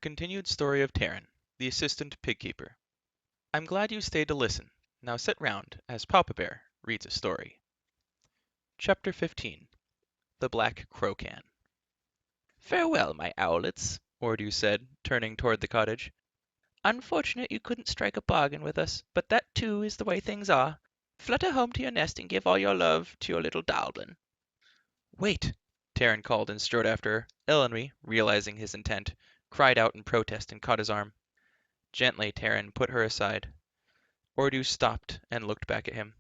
continued story of Terran, the assistant pig-keeper. I'm glad you stayed to listen. Now sit round, as Papa Bear reads a story. Chapter 15. The Black Crow-Can. "Farewell, my owlets," Ordue said, turning toward the cottage. "Unfortunate you couldn't strike a bargain with us, but that, too, is the way things are. Flutter home to your nest and give all your love to your little darlin'." Wait! Terran called and strode after her. Elenry, realizing his intent, cried out in protest and caught his arm. Gently Terran put her aside. Ordue stopped and looked back at him.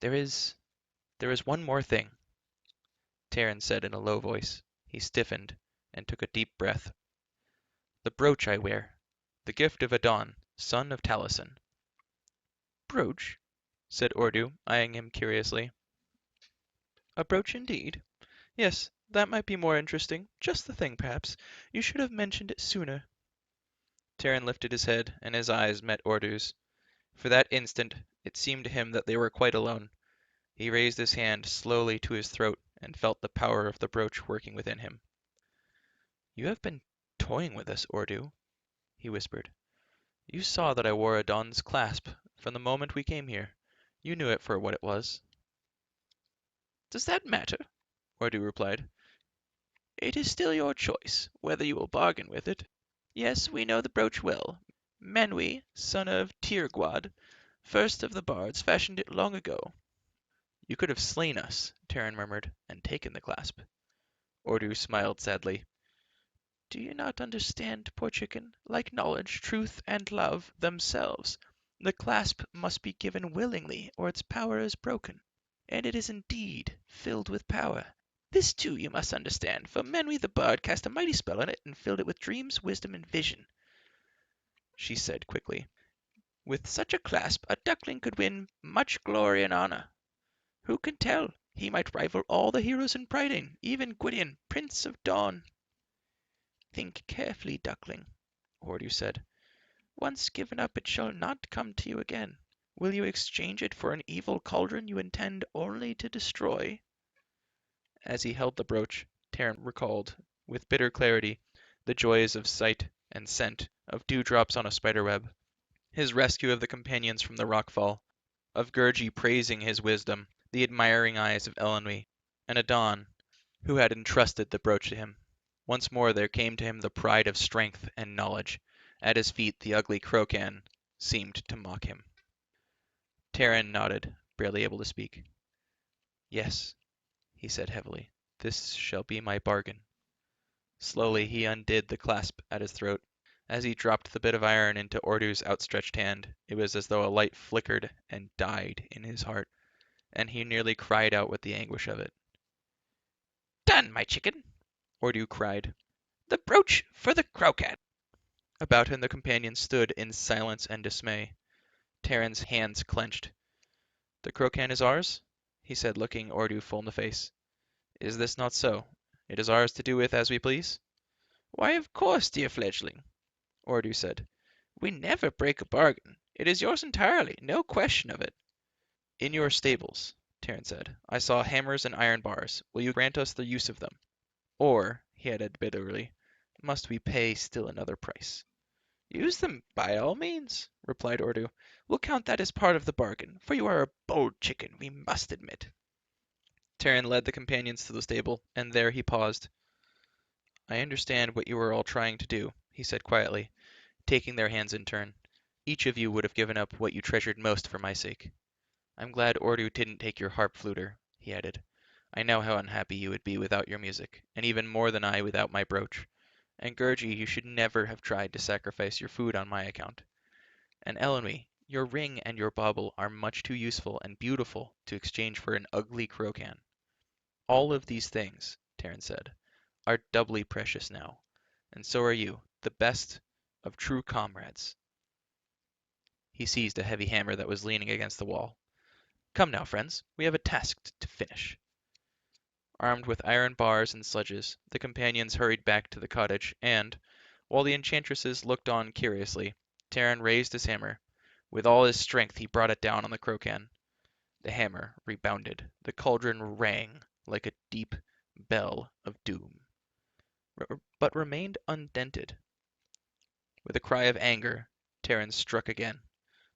There is one more thing, Terran said in a low voice. He stiffened and took a deep breath. The brooch I wear, the gift of Adon, son of Taliesin. "Brooch?" Said Ordue, eyeing him curiously. "A brooch indeed? Yes, that might be more interesting. Just the thing, perhaps. You should have mentioned it sooner. Terran lifted his head, and his eyes met Ordue's. For that instant it seemed to him that they were quite alone. He raised his hand slowly to his throat and felt the power of the brooch working within him. You have been toying with us, Ordue, he whispered. You saw that I wore Adon's clasp from the moment we came here. You knew it for what it was. "Does that matter?" Ordue replied. "It is still your choice, whether you will bargain with it. Yes, we know the brooch well. Menwy, son of Tirgwad, first of the bards, fashioned it long ago." You could have slain us, Terran murmured, and taken the clasp. Ordue smiled sadly. "Do you not understand, poor chicken? Like knowledge, truth, and love themselves, the clasp must be given willingly, or its power is broken. And it is indeed filled with power. This, too, you must understand, for Menwy the bard cast a mighty spell on it and filled it with dreams, wisdom, and vision," she said quickly. "With such a clasp a duckling could win much glory and honor. Who can tell? He might rival all the heroes in Prydain, even Gwydion, Prince of Dawn." "Think carefully, duckling," Ordue said. "Once given up it shall not come to you again. Will you exchange it for an evil cauldron you intend only to destroy?" As he held the brooch, Terran recalled, with bitter clarity, the joys of sight and scent, of dewdrops on a spider-web, his rescue of the companions from the rockfall, of Gurgi praising his wisdom, the admiring eyes of Elenwy, and Adon, who had entrusted the brooch to him. Once more there came to him the pride of strength and knowledge. At his feet the ugly Crocan seemed to mock him. Terran nodded, barely able to speak. Yes, he said heavily, this shall be my bargain. Slowly he undid the clasp at his throat. As he dropped the bit of iron into Ordu's outstretched hand, it was as though a light flickered and died in his heart, and he nearly cried out with the anguish of it. "Done, my chicken!" Ordu cried. "The brooch for the crocat!" About him the companions stood in silence and dismay. Terran's hands clenched. The Crocan is ours? He said, looking Ordu full in the face. Is this not so? It is ours to do with as we please? "Why, of course, dear fledgling," Ordu said. "We never break a bargain. It is yours entirely, no question of it." In your stables, Terran said, I saw hammers and iron bars. Will you grant us the use of them? Or, he added bitterly, must we pay still another price? "Use them by all means," replied Ordu. "We'll count that as part of the bargain, for you are a bold chicken, we must admit." Terran led the companions to the stable, and there he paused. I understand what you are all trying to do, he said quietly, taking their hands in turn. Each of you would have given up what you treasured most for my sake. I'm glad Ordu didn't take your harp fluter, he added. I know how unhappy you would be without your music, and even more than I without my brooch. And Gurgi, you should never have tried to sacrifice your food on my account. And Elenwy, your ring and your bauble are much too useful and beautiful to exchange for an ugly crocan. All of these things, Terran said, are doubly precious now, and so are you, the best of true comrades. He seized a heavy hammer that was leaning against the wall. Come now, friends, we have a task to finish. Armed with iron bars and sledges, the companions hurried back to the cottage, and, while the enchantresses looked on curiously, Terran raised his hammer. With all his strength he brought it down on the crocan. The hammer rebounded. The cauldron rang like a deep bell of doom, but remained undented. With a cry of anger, Terence struck again.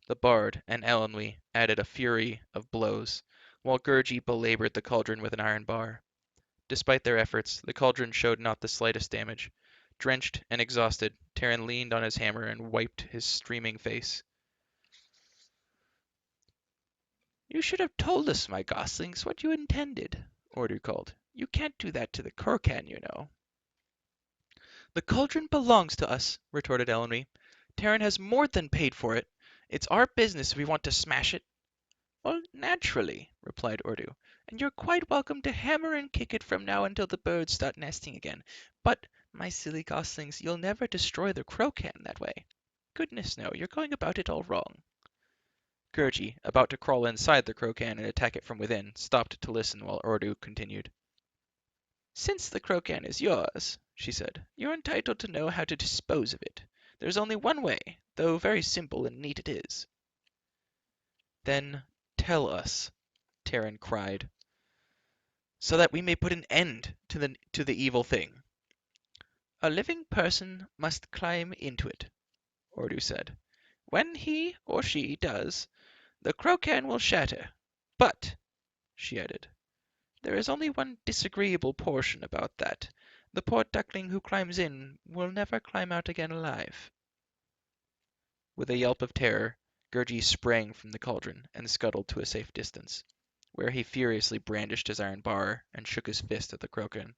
The bard and Elenwy added a fury of blows, while Gurgi belaboured the cauldron with an iron bar. Despite their efforts, the cauldron showed not the slightest damage. Drenched and exhausted, Terran leaned on his hammer and wiped his streaming face. You should have told us, my goslings, what you intended, Ordu called. You can't do that to the Crocan, you know. The cauldron belongs to us, retorted Elenwy. Terran has more than paid for it. It's our business if we want to smash it. Well, naturally, replied Ordu, and you're quite welcome to hammer and kick it from now until the birds start nesting again. But, my silly goslings, you'll never destroy the Crocan that way. Goodness no, you're going about it all wrong. Gurgi, about to crawl inside the Crocan and attack it from within, stopped to listen while Ordu continued. Since the Crocan is yours, she said, you're entitled to know how to dispose of it. There's only one way, though very simple and neat it is. Then tell us, Terran cried, so that we may put an end to the evil thing. A living person must climb into it, Ordu said. When he or she does, the Crocan will shatter. But, she added, there is only one disagreeable portion about that. The poor duckling who climbs in will never climb out again alive. With a yelp of terror, Gurgi sprang from the cauldron and scuttled to a safe distance, where he furiously brandished his iron bar and shook his fist at the Crocan.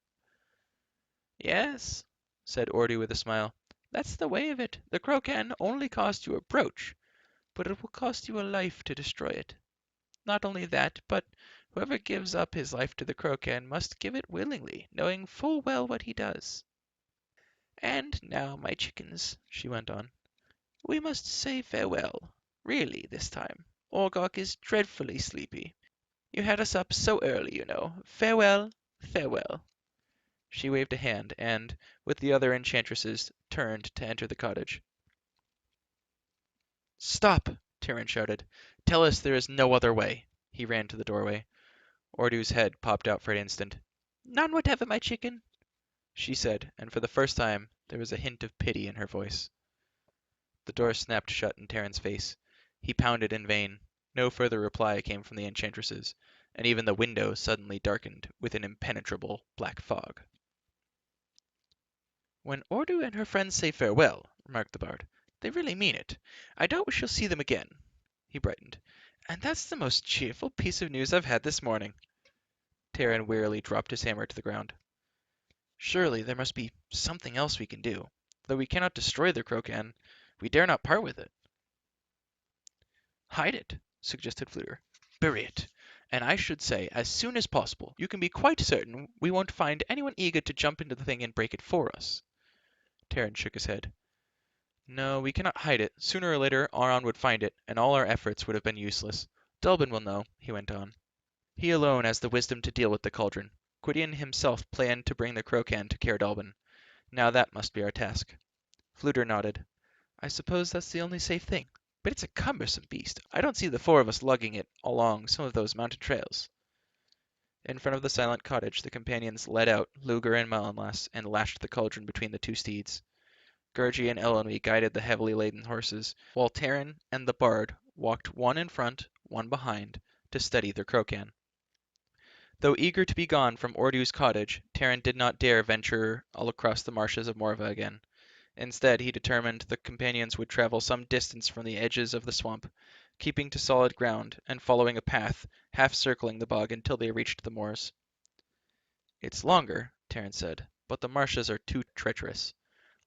Yes, said Ordu with a smile, that's the way of it. The Crocan only cost you a brooch, but it will cost you a life to destroy it. Not only that, but whoever gives up his life to the Crocan must give it willingly, knowing full well what he does. And now, my chickens, she went on, we must say farewell. Really, this time. Orgok is dreadfully sleepy. You had us up so early, you know. Farewell, farewell. She waved a hand and, with the other enchantresses, turned to enter the cottage. Stop! Terran shouted. Tell us there is no other way. He ran to the doorway. Ordu's head popped out for an instant. None whatever, my chicken, she said, and for the first time there was a hint of pity in her voice. The door snapped shut in Terran's face. He pounded in vain. No further reply came from the enchantresses, and even the window suddenly darkened with an impenetrable black fog. When Ordu and her friends say farewell, remarked the bard, they really mean it. I doubt we shall see them again. He brightened. And that's the most cheerful piece of news I've had this morning. Terran wearily dropped his hammer to the ground. Surely there must be something else we can do. Though we cannot destroy the Crocan, we dare not part with it. Hide it, suggested Fluter. Bury it. And I should say as soon as possible. You can be quite certain we won't find anyone eager to jump into the thing and break it for us. Terran shook his head. No, we cannot hide it. Sooner or later Auron would find it, and all our efforts would have been useless. Dulbin will know, he went on. He alone has the wisdom to deal with the cauldron. Gwydion himself planned to bring the Crocan to Caer Dulbin. Now that must be our task. Fluter nodded. I suppose that's the only safe thing. But it's a cumbersome beast. I don't see the four of us lugging it along some of those mountain trails. In front of the silent cottage the companions led out Luger and Melanlas and lashed the cauldron between the two steeds. Gurgi and Elenwy guided the heavily laden horses, while Terran and the bard walked one in front, one behind, to steady their Crocan. Though eager to be gone from Ordu's cottage, Terran did not dare venture all across the marshes of Morva again. Instead, he determined the companions would travel some distance from the edges of the swamp, keeping to solid ground and following a path, half circling the bog until they reached the moors. It's longer, Terran said, but the marshes are too treacherous.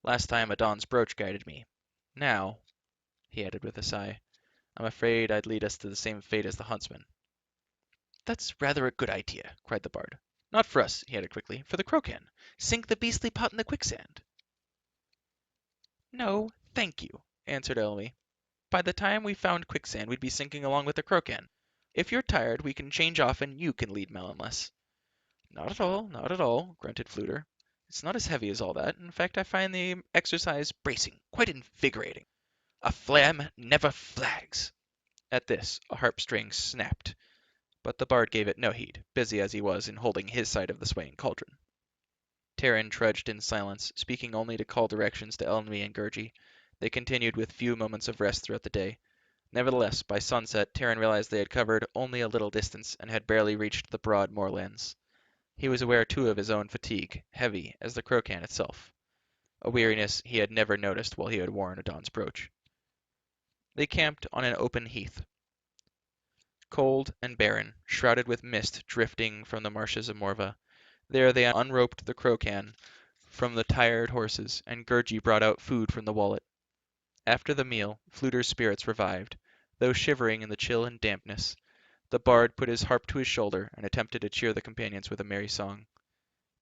Last time Adon's brooch guided me. Now, he added with a sigh, I'm afraid I'd lead us to the same fate as the huntsman. That's rather a good idea, cried the bard. Not for us, he added quickly, for the Crocan. Sink the beastly pot in the quicksand. No, thank you, answered Elenwy. By the time we found quicksand, we'd be sinking along with the Crocan. If you're tired, we can change off and you can lead Melanlas. Not at all, not at all, grunted Fluter. It's not as heavy as all that. In fact, I find the exercise bracing, quite invigorating. A flam never flags. At this, a harp string snapped, but the bard gave it no heed, busy as he was in holding his side of the swaying cauldron. Terran trudged in silence, speaking only to call directions to Elenwy and Gurgi. They continued with few moments of rest throughout the day. Nevertheless, by sunset, Terran realized they had covered only a little distance and had barely reached the broad moorlands. He was aware too of his own fatigue, heavy as the Crocan itself, a weariness he had never noticed while he had worn Adon's brooch. They camped on an open heath, cold and barren, shrouded with mist drifting from the marshes of Morva. There they unroped the Crocan from the tired horses, and Gurgi brought out food from the wallet. After the meal, Fluter's spirits revived, though shivering in the chill and dampness. The bard put his harp to his shoulder and attempted to cheer the companions with a merry song.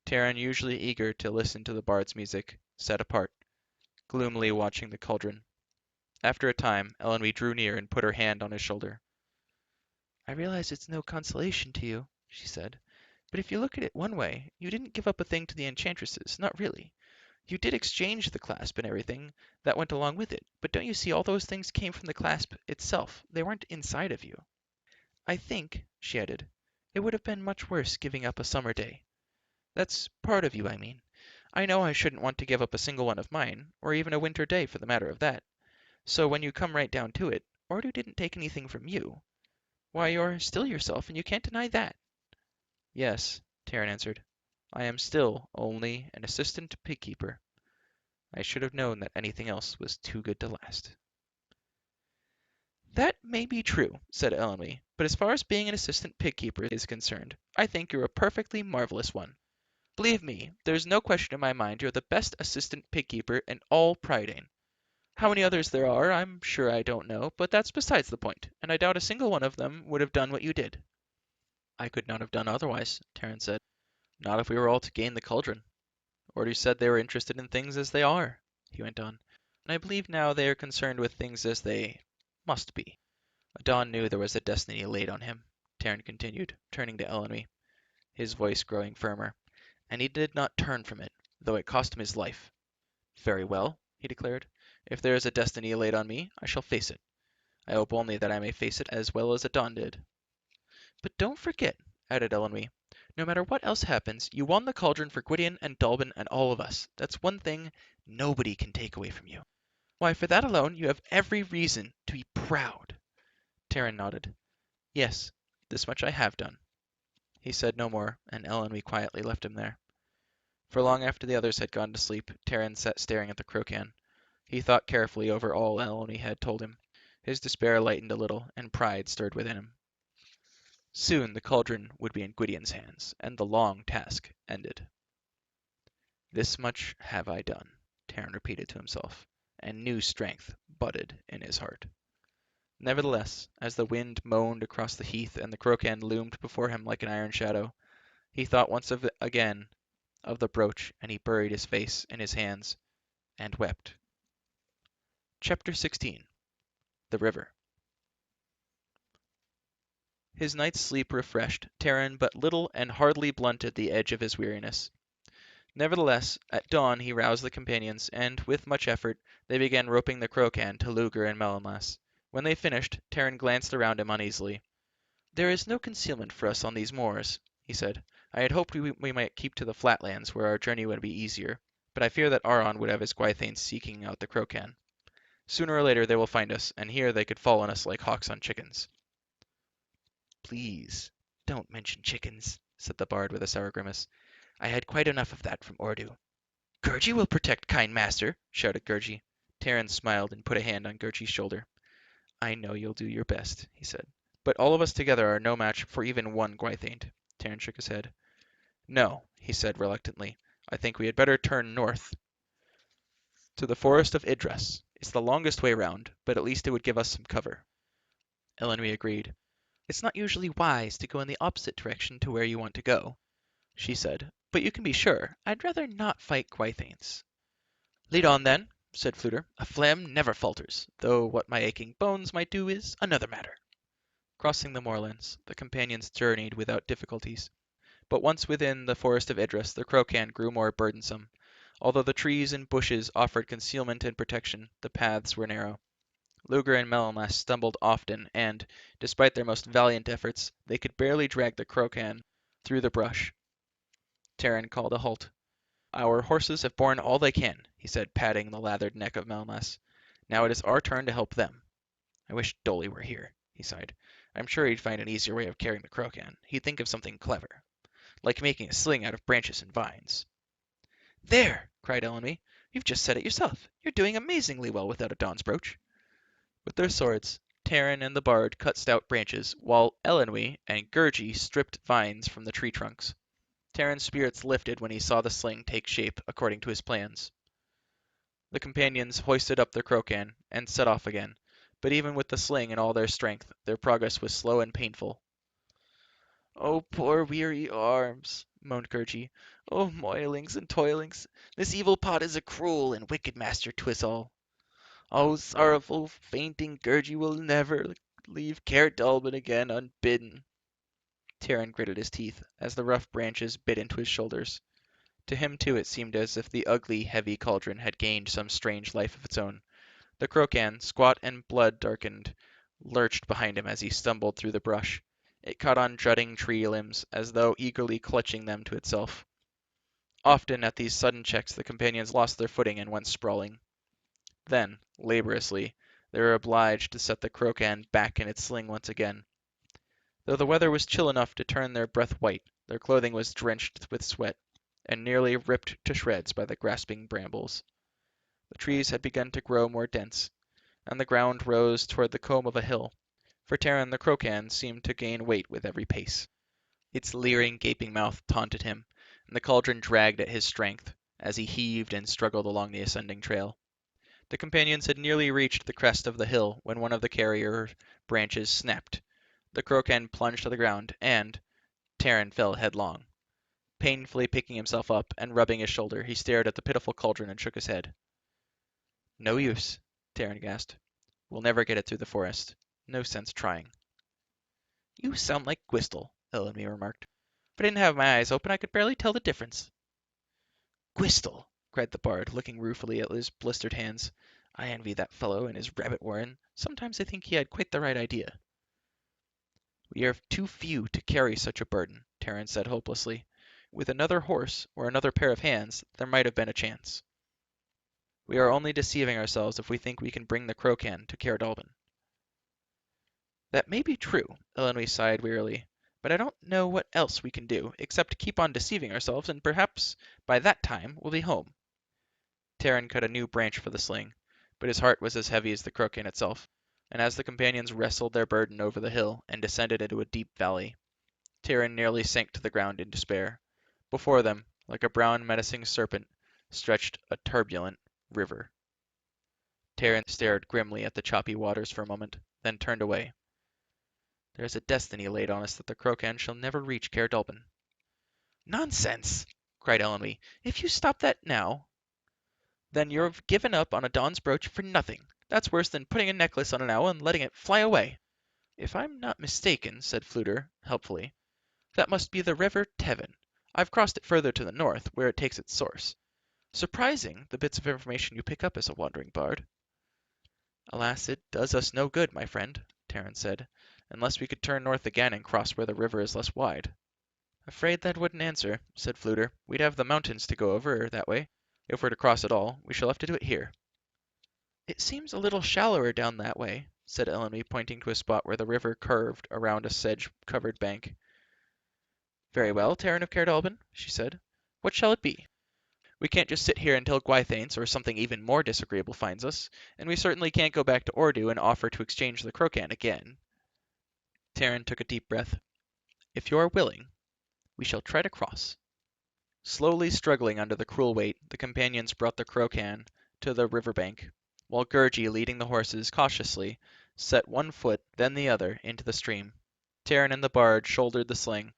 Terran, usually eager to listen to the bard's music, sat apart, gloomily watching the cauldron. After a time, Elenwy drew near and put her hand on his shoulder. "I realize it's no consolation to you," she said, "but if you look at it one way, you didn't give up a thing to the enchantresses, not really. You did exchange the clasp and everything that went along with it, but don't you see all those things came from the clasp itself? They weren't inside of you. I think," she added, "it would have been much worse giving up a summer day. That's part of you, I mean. I know I shouldn't want to give up a single one of mine, or even a winter day for the matter of that. So when you come right down to it, Ordu didn't take anything from you. Why, you're still yourself, and you can't deny that." "Yes," Terran answered. "I am still only an assistant pigkeeper. I should have known that anything else was too good to last." "That may be true," said Elenwy, "but as far as being an assistant pigkeeper is concerned, I think you're a perfectly marvelous one. Believe me, there's no question in my mind you're the best assistant pigkeeper in all Prydain. How many others there are, I'm sure I don't know, but that's besides the point, and I doubt a single one of them would have done what you did." "I could not have done otherwise," Terran said. "Not if we were all to gain the Cauldron. Ordu said they were interested in things as they are," he went on, "and I believe now they are concerned with things as they must be." "Adon knew there was a destiny laid on him," Terran continued, turning to Elenwy, his voice growing firmer, "and he did not turn from it, though it cost him his life. Very well," he declared. "If there is a destiny laid on me, I shall face it. I hope only that I may face it as well as Adon did." "But don't forget," added Elenwy, "no matter what else happens, you won the Cauldron for Gwydion and Dalbin and all of us. That's one thing nobody can take away from you. Why, for that alone, you have every reason to be proud." Terran nodded. "Yes, this much I have done." He said no more, and Elenwy quietly left him there. For long after the others had gone to sleep, Terran sat staring at the Crocan. He thought carefully over all Elenwy had told him. His despair lightened a little, and pride stirred within him. Soon the cauldron would be in Gwydion's hands, and the long task ended. "This much have I done," Terran repeated to himself, and new strength budded in his heart. Nevertheless, as the wind moaned across the heath and the Crocan loomed before him like an iron shadow, he thought once again of the brooch, and he buried his face in his hands and wept. Chapter 16. The River. His night's sleep refreshed Terran but little and hardly blunted the edge of his weariness. Nevertheless, at dawn he roused the companions, and, with much effort, they began roping the Crocan to Luger and Melonlas. When they finished, Terran glanced around him uneasily. "There is no concealment for us on these moors," he said. "I had hoped we might keep to the flatlands, where our journey would be easier, but I fear that Aron would have his Gwythanes seeking out the Crocan. Sooner or later they will find us, and here they could fall on us like hawks on chickens." "Please, don't mention chickens," said the bard with a sour grimace. "I had quite enough of that from Ordu." "Gurgi will protect kind master," shouted Gurgi. Terran smiled and put a hand on Gurgi's shoulder. "I know you'll do your best," he said. "But all of us together are no match for even one Gwythane." Terran shook his head. "No," he said reluctantly. "I think we had better turn north to the forest of Idras. It's the longest way round, but at least it would give us some cover." Elenwy agreed. "It's not usually wise to go in the opposite direction to where you want to go," she said, "but you can be sure I'd rather not fight Gwythanes." "Lead on, then," said Fluter. "A phlegm never falters, though what my aching bones might do is another matter." Crossing the moorlands, the companions journeyed without difficulties. But once within the forest of Idris, the Crocan grew more burdensome. Although the trees and bushes offered concealment and protection, the paths were narrow. Luger and Melonlas stumbled often, and, despite their most valiant efforts, they could barely drag the Crocan through the brush. Terran called a halt. "Our horses have borne all they can," he said, patting the lathered neck of Melonlas. Now it is our turn to help them. I wish Dolly were here, he sighed. I'm sure he'd find an easier way of carrying the croquet. He'd think of something clever, like making a sling out of branches and vines. There! Cried Ellenby. You've just said it yourself. You're doing amazingly well without a Dawn's brooch. With their swords, Taran and the bard cut stout branches, while Elenwy and Gurgi stripped vines from the tree trunks. Taran's spirits lifted when he saw the sling take shape according to his plans. The companions hoisted up their croquet and set off again, but even with the sling and all their strength, their progress was slow and painful. "Oh, poor weary arms!" moaned Gurgi. "Oh, moilings and toilings! This evil pot is a cruel and wicked master to us all. Oh, sorrowful, fainting Gurgi will never leave Caer Dallben again unbidden." Taran gritted his teeth as the rough branches bit into his shoulders. To him too it seemed as if the ugly, heavy cauldron had gained some strange life of its own. The croquet, squat and blood-darkened, lurched behind him as he stumbled through the brush. It caught on jutting tree limbs, as though eagerly clutching them to itself. Often at these sudden checks the companions lost their footing and went sprawling. Then, laboriously, they were obliged to set the croquet back in its sling once again. Though the weather was chill enough to turn their breath white, their clothing was drenched with sweat, and nearly ripped to shreds by the grasping brambles. The trees had begun to grow more dense, and the ground rose toward the comb of a hill. For Taran the croquet seemed to gain weight with every pace. Its leering, gaping mouth taunted him, and the cauldron dragged at his strength as he heaved and struggled along the ascending trail. The companions had nearly reached the crest of the hill when one of the carrier branches snapped. The croquet plunged to the ground, and Taran fell headlong. Painfully picking himself up and rubbing his shoulder, he stared at the pitiful cauldron and shook his head. No use, Taran gasped. We'll never get it through the forest. No sense trying. You sound like Gwistle, Elenby remarked. If I didn't have my eyes open, I could barely tell the difference. Gwistle! Cried the bard, looking ruefully at his blistered hands. I envy that fellow and his rabbit warren. Sometimes I think he had quite the right idea. We are too few to carry such a burden, Taran said hopelessly. With another horse, or another pair of hands, there might have been a chance. We are only deceiving ourselves if we think we can bring the croquet to Caer Dallben. That may be true, Elenwy sighed wearily, but I don't know what else we can do, except keep on deceiving ourselves, and perhaps by that time we'll be home. Taran cut a new branch for the sling, but his heart was as heavy as the croquet itself, and as the companions wrestled their burden over the hill and descended into a deep valley, Taran nearly sank to the ground in despair. Before them, like a brown menacing serpent, stretched a turbulent river. Taran stared grimly at the choppy waters for a moment, then turned away. There is a destiny laid on us that the croquet shall never reach Caer Dallben. Nonsense! cried Elenby. If you stop that now, then you've given up on a Dawn's brooch for nothing. That's worse than putting a necklace on an owl and letting it fly away. If I'm not mistaken, said Fluter, helpfully, that must be the river Tevin. I've crossed it further to the north, where it takes its source. Surprising, the bits of information you pick up as a wandering bard. Alas, it does us no good, my friend, Taran said, unless we could turn north again and cross where the river is less wide. Afraid that wouldn't answer, said Fluter. We'd have the mountains to go over that way. If we're to cross at all, we shall have to do it here. It seems a little shallower down that way, said Elenby, pointing to a spot where the river curved around a sedge-covered bank. Very well, Taran of Caer Dallben, she said. What shall it be? We can't just sit here until Gwythain's or something even more disagreeable finds us, and we certainly can't go back to Ordu and offer to exchange the croquet again. Taran took a deep breath. If you are willing, we shall try to cross. Slowly struggling under the cruel weight, the companions brought the croquet to the river bank, while Gurgi, leading the horses cautiously, set one foot, then the other, into the stream. Taran and the bard shouldered the sling,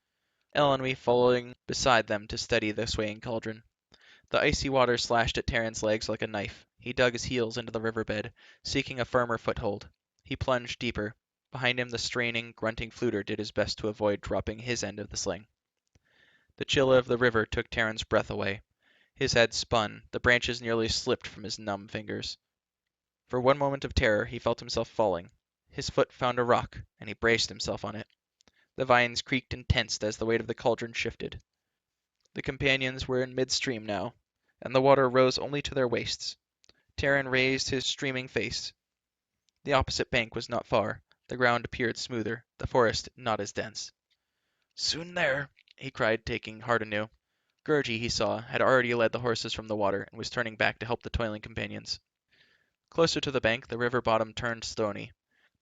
Elenwy following beside them to steady the swaying cauldron. The icy water slashed at Taran's legs like a knife. He dug his heels into the riverbed, seeking a firmer foothold. He plunged deeper. Behind him the straining, grunting Fluter did his best to avoid dropping his end of the sling. The chill of the river took Taran's breath away. His head spun, the branches nearly slipped from his numb fingers. For one moment of terror he felt himself falling. His foot found a rock, and he braced himself on it. The vines creaked and tensed as the weight of the cauldron shifted. The companions were in midstream now, and the water rose only to their waists. Terran raised his streaming face. The opposite bank was not far. The ground appeared smoother, the forest not as dense. "Soon there," he cried, taking heart anew. Gurgey, he saw, had already led the horses from the water and was turning back to help the toiling companions. Closer to the bank, the river bottom turned stony.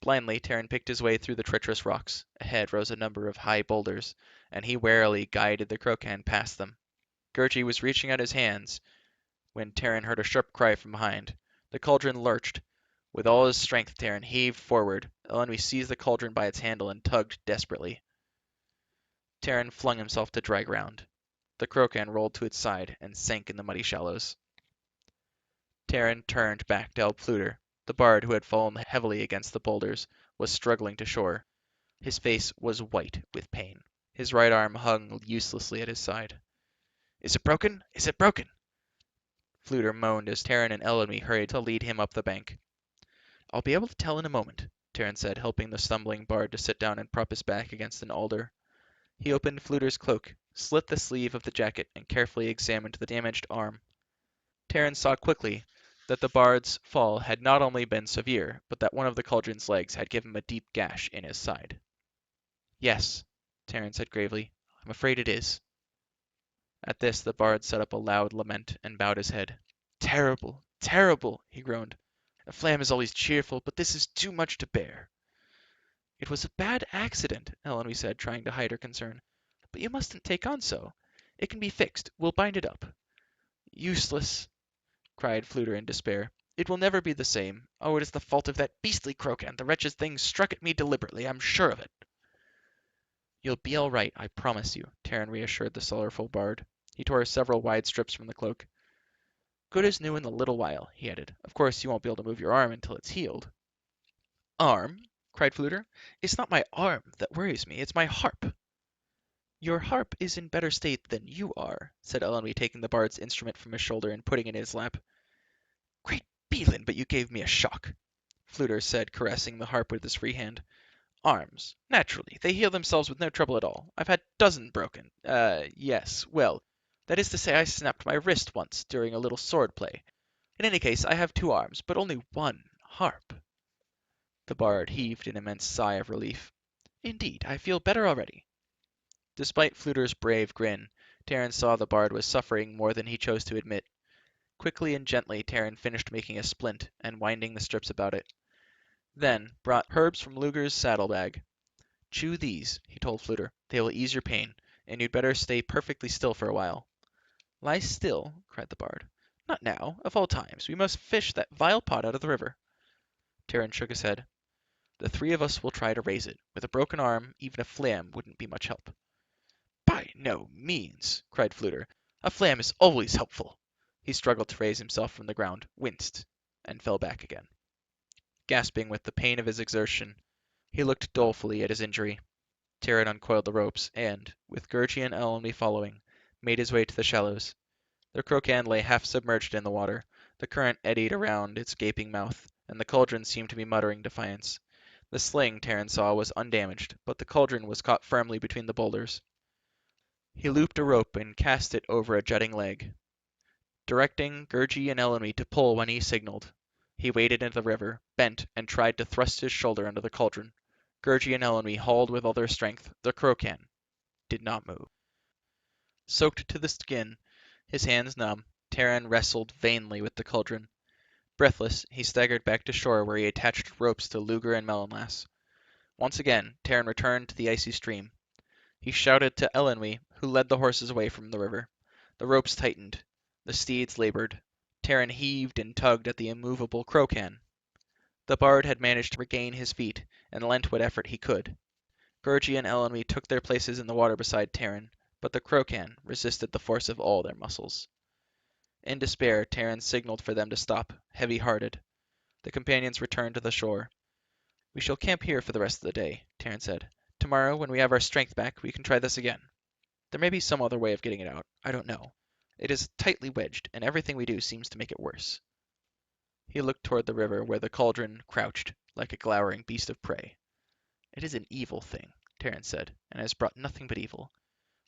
Blindly, Terran picked his way through the treacherous rocks. Ahead rose a number of high boulders, and he warily guided the Crocan past them. Gurgey was reaching out his hands when Terran heard a sharp cry from behind. The cauldron lurched. With all his strength, Terran heaved forward. Elenwy seized the cauldron by its handle and tugged desperately. Terran flung himself to dry ground. The Crocan rolled to its side and sank in the muddy shallows. Terran turned back to help Fluter. The bard, who had fallen heavily against the boulders, was struggling to shore. His face was white with pain. His right arm hung uselessly at his side. "Is it broken? Is it broken?" Fluter moaned as Terran and Elenwy hurried to lead him up the bank. "I'll be able to tell in a moment," Terran said, helping the stumbling bard to sit down and prop his back against an alder. He opened Fluter's cloak, slit the sleeve of the jacket, and carefully examined the damaged arm. Terran saw quickly that the bard's fall had not only been severe, but that one of the cauldron's legs had given him a deep gash in his side. "Yes," Terran said gravely, "I'm afraid it is." At this the bard set up a loud lament and bowed his head. "Terrible, terrible!" he groaned. "A flam is always cheerful, but this is too much to bear." "It was a bad accident," Elenwy said, trying to hide her concern. "But you mustn't take on so. It can be fixed. We'll bind it up." "Useless!" cried Fluter in despair. "It will never be the same. Oh, it is the fault of that beastly Crocan. The wretched thing struck at me deliberately. I'm sure of it." "You'll be all right, I promise you," Terran reassured the sorrowful bard. He tore several wide strips from the cloak. "Good as new in a little while," he added. "Of course you won't be able to move your arm until it's healed." "Arm?" cried Fluter. "It's not my arm that worries me, it's my harp." "Your harp is in better state than you are," said Elenwy, taking the bard's instrument from his shoulder and putting it in his lap. "Great Belin, but you gave me a shock," Fluter said, caressing the harp with his free hand. "Arms. Naturally. They heal themselves with no trouble at all. I've had dozens broken. Yes. Well, that is to say I snapped my wrist once during a little sword play. In any case, I have two arms, but only one harp." The bard heaved an immense sigh of relief. "Indeed, I feel better already." Despite Fluter's brave grin, Terran saw the bard was suffering more than he chose to admit. Quickly and gently Terran finished making a splint and winding the strips about it. Then brought herbs from Luger's saddlebag. "Chew these," he told Fluter. "They will ease your pain, and you'd better stay perfectly still for a while." "Lie still?" cried the bard. "Not now. Of all times. We must fish that vile pot out of the river." Terran shook his head. "The three of us will try to raise it. With a broken arm, even a flam wouldn't be much help." "By no means!" cried Fluter. "A flam is always helpful." He struggled to raise himself from the ground, winced, and fell back again. Gasping with the pain of his exertion, he looked dolefully at his injury. Terran uncoiled the ropes, and, with Gurgey and Elenwy following, made his way to the shallows. The Crocan lay half submerged in the water. The current eddied around its gaping mouth, and the cauldron seemed to be muttering defiance. The sling, Terran saw, was undamaged, but the cauldron was caught firmly between the boulders. He looped a rope and cast it over a jutting leg. Directing Gurgey and Elenwy to pull when he signaled, he waded into the river, bent, and tried to thrust his shoulder under the cauldron. Gurgey and Elenwy hauled with all their strength. The Crocan did not move. Soaked to the skin, his hands numb, Terran wrestled vainly with the cauldron. Breathless, he staggered back to shore where he attached ropes to Luger and Melonlass. Once again, Terran returned to the icy stream. He shouted to Elenwy, who led the horses away from the river. The ropes tightened. The steeds labored. Terran heaved and tugged at the immovable Crocan. The bard had managed to regain his feet, and lent what effort he could. Gurgey and Elenwy took their places in the water beside Terran, but the Crocan resisted the force of all their muscles. In despair, Terran signaled for them to stop, heavy-hearted. The companions returned to the shore. "We shall camp here for the rest of the day," Terran said. "Tomorrow, when we have our strength back, we can try this again. There may be some other way of getting it out. I don't know. It is tightly wedged, and everything we do seems to make it worse." He looked toward the river, where the cauldron crouched, like a glowering beast of prey. "It is an evil thing," Terran said, "and has brought nothing but evil.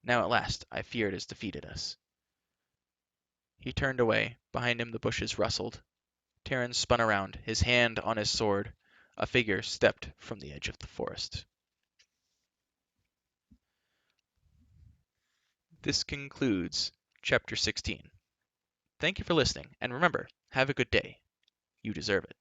Now at last I fear it has defeated us." He turned away. Behind him the bushes rustled. Terran spun around, his hand on his sword. A figure stepped from the edge of the forest. This concludes Chapter 16. Thank you for listening, and remember, have a good day. You deserve it.